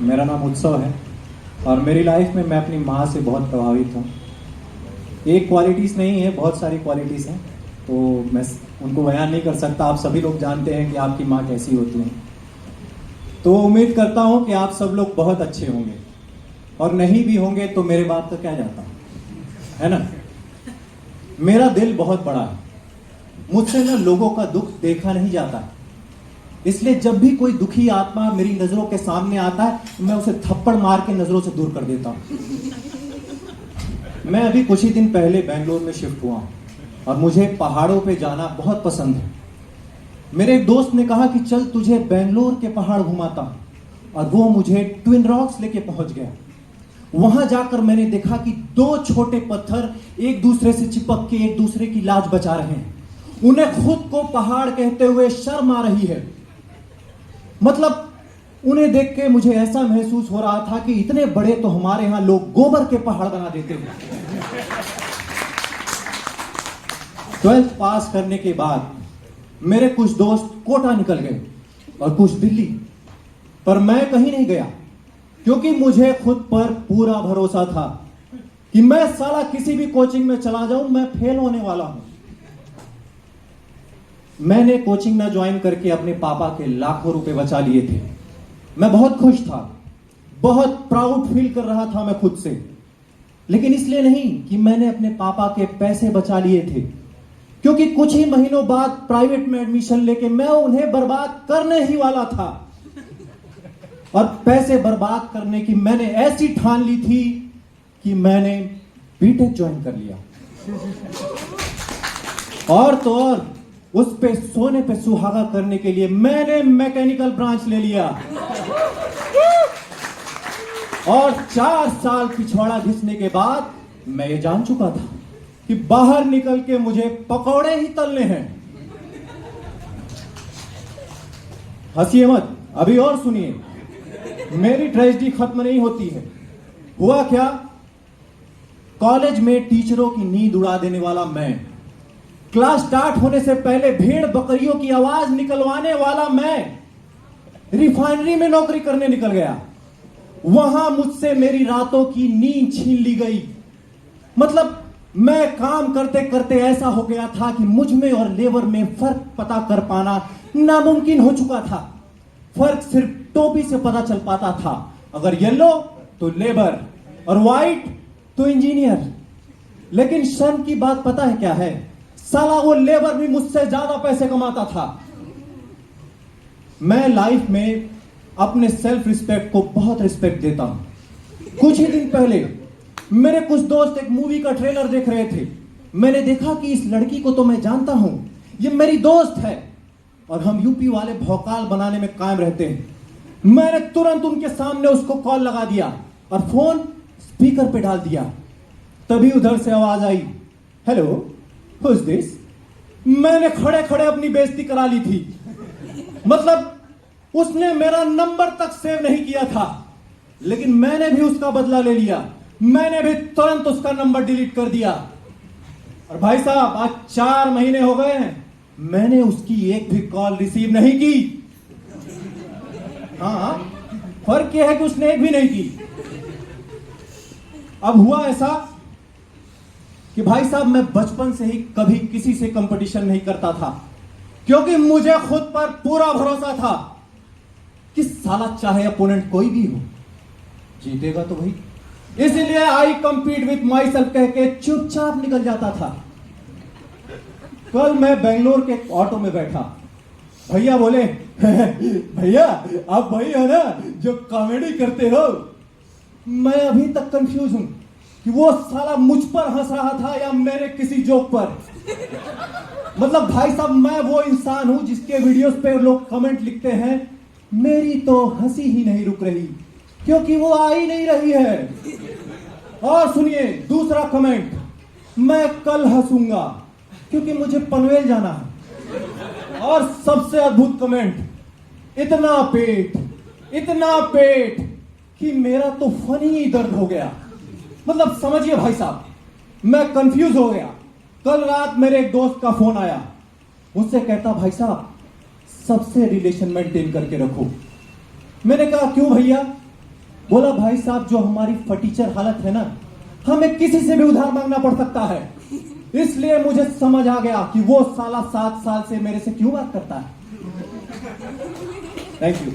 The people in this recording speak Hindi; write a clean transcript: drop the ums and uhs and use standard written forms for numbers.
मेरा नाम उत्सव है और मेरी लाइफ में मैं अपनी माँ से बहुत प्रभावित हूँ। एक क्वालिटीज़ नहीं है, बहुत सारी क्वालिटीज़ हैं, तो मैं उनको बयान नहीं कर सकता। आप सभी लोग जानते हैं कि आपकी माँ कैसी होती हैं। तो उम्मीद करता हूँ कि आप सब लोग बहुत अच्छे होंगे, और नहीं भी होंगे तो मेरे बाप का क्या जाता है ना। मेरा दिल बहुत बड़ा है, मुझसे ना लोगों का दुख देखा नहीं जाता, इसलिए जब भी कोई दुखी आत्मा मेरी नजरों के सामने आता है मैं उसे थप्पड़ मार के नजरों से दूर कर देता हूं। मैं अभी कुछ ही दिन पहले बेंगलोर में शिफ्ट हुआ और मुझे पहाड़ों पे जाना बहुत पसंद है। मेरे एक दोस्त ने कहा कि चल तुझे बेंगलोर के पहाड़ घुमाता हूं, और वो मुझे ट्विन रॉक्स लेके पहुंच गया। वहां जाकर मैंने देखा कि दो छोटे पत्थर एक दूसरे से चिपक के एक दूसरे की लाज बचा रहे हैं। उन्हें खुद को पहाड़ कहते हुए शर्म आ रही है। मतलब उन्हें देख के मुझे ऐसा महसूस हो रहा था कि इतने बड़े तो हमारे यहां लोग गोबर के पहाड़ बना देते हैं। 12th पास करने के बाद मेरे कुछ दोस्त कोटा निकल गए और कुछ दिल्ली, पर मैं कहीं नहीं गया, क्योंकि मुझे खुद पर पूरा भरोसा था कि मैं साला किसी भी कोचिंग में चला जाऊं मैं फेल होने वाला हूं। मैंने कोचिंग ना ज्वाइन करके अपने पापा के लाखों रुपए बचा लिए थे। मैं बहुत खुश था, बहुत प्राउड फील कर रहा था मैं खुद से, लेकिन इसलिए नहीं कि मैंने अपने पापा के पैसे बचा लिए थे, क्योंकि कुछ ही महीनों बाद प्राइवेट में एडमिशन लेके मैं उन्हें बर्बाद करने ही वाला था। और पैसे बर्बाद करने की मैंने ऐसी ठान ली थी कि मैंने बीटेक ज्वाइन कर लिया, और तो और उस पे सोने पे सुहागा करने के लिए मैंने मैकेनिकल ब्रांच ले लिया। और 4 साल पिछवाड़ा घिसने के बाद मैं ये जान चुका था कि बाहर निकल के मुझे पकौड़े ही तलने हैं। हंसिए मत, अभी और सुनिए, मेरी ट्रेजेडी खत्म नहीं होती है। हुआ क्या, कॉलेज में टीचरों की नींद उड़ा देने वाला मैं, क्लास स्टार्ट होने से पहले भेड़ बकरियों की आवाज निकलवाने वाला मैं, रिफाइनरी में नौकरी करने निकल गया। वहां मुझसे मेरी रातों की नींद छीन ली गई। मतलब मैं काम करते करते ऐसा हो गया था कि मुझ में और लेबर में फर्क पता कर पाना नामुमकिन हो चुका था। फर्क सिर्फ टोपी से पता चल पाता था, अगर येलो तो लेबर और व्हाइट तो इंजीनियर। लेकिन शर्म की बात पता है क्या है, साला वो लेबर भी मुझसे ज्यादा पैसे कमाता था। मैं लाइफ में अपने सेल्फ रिस्पेक्ट को बहुत रिस्पेक्ट देता हूं। कुछ ही दिन पहले मेरे कुछ दोस्त एक मूवी का ट्रेलर देख रहे थे। मैंने देखा कि इस लड़की को तो मैं जानता हूं, ये मेरी दोस्त है, और हम यूपी वाले भौकाल बनाने में कायम रहते हैं। मैंने तुरंत उनके सामने उसको कॉल लगा दिया और फोन स्पीकर पे डाल दिया। तभी उधर से आवाज आई, हेलो, हु इज दिस? मैंने खड़े खड़े अपनी बेइज्जती करा ली थी। मतलब उसने मेरा नंबर तक सेव नहीं किया था, लेकिन मैंने भी उसका बदला ले लिया। मैंने भी तुरंत उसका नंबर डिलीट कर दिया। और भाई साहब, आज 4 महीने हो गए हैं, मैंने उसकी एक भी कॉल रिसीव नहीं की। हाँ, फर्क यह है कि उसने एक भी नहीं की। अब हुआ ऐसा कि भाई साहब, मैं बचपन से ही कभी किसी से कंपटीशन नहीं करता था, क्योंकि मुझे खुद पर पूरा भरोसा था कि साला चाहे अपोनेंट कोई भी हो, जीतेगा तो भाई। इसीलिए आई कंपीट विथ माई सेल्फ कह के चुपचाप निकल जाता था। कल मैं बेंगलोर के ऑटो में बैठा, भैया बोले भैया आप वही है ना जो कॉमेडी करते हो। मैं अभी तक कंफ्यूज हूं कि वो साला मुझ पर हंस रहा था या मेरे किसी जोक पर। मतलब भाई साहब, मैं वो इंसान हूं जिसके वीडियोस पे लोग कमेंट लिखते हैं, मेरी तो हंसी ही नहीं रुक रही, क्योंकि वो आ ही नहीं रही है। और सुनिए दूसरा कमेंट, मैं कल हंसूंगा क्योंकि मुझे पनवेल जाना है। और सबसे अद्भुत कमेंट, इतना पेट कि मेरा तो फनी ही दर्द हो गया। मतलब समझिए भाई साहब, मैं कंफ्यूज हो गया। कल रात मेरे एक दोस्त का फोन आया, मुझसे कहता, भाई साहब सबसे रिलेशन मेंटेन करके रखो। मैंने कहा क्यों भैया? बोला भाई साहब जो हमारी फटीचर हालत है ना, हमें किसी से भी उधार मांगना पड़ सकता है, इसलिए मुझे समझ आ गया कि वो साला 7 साल से मेरे से क्यों बात करता है। Thank you.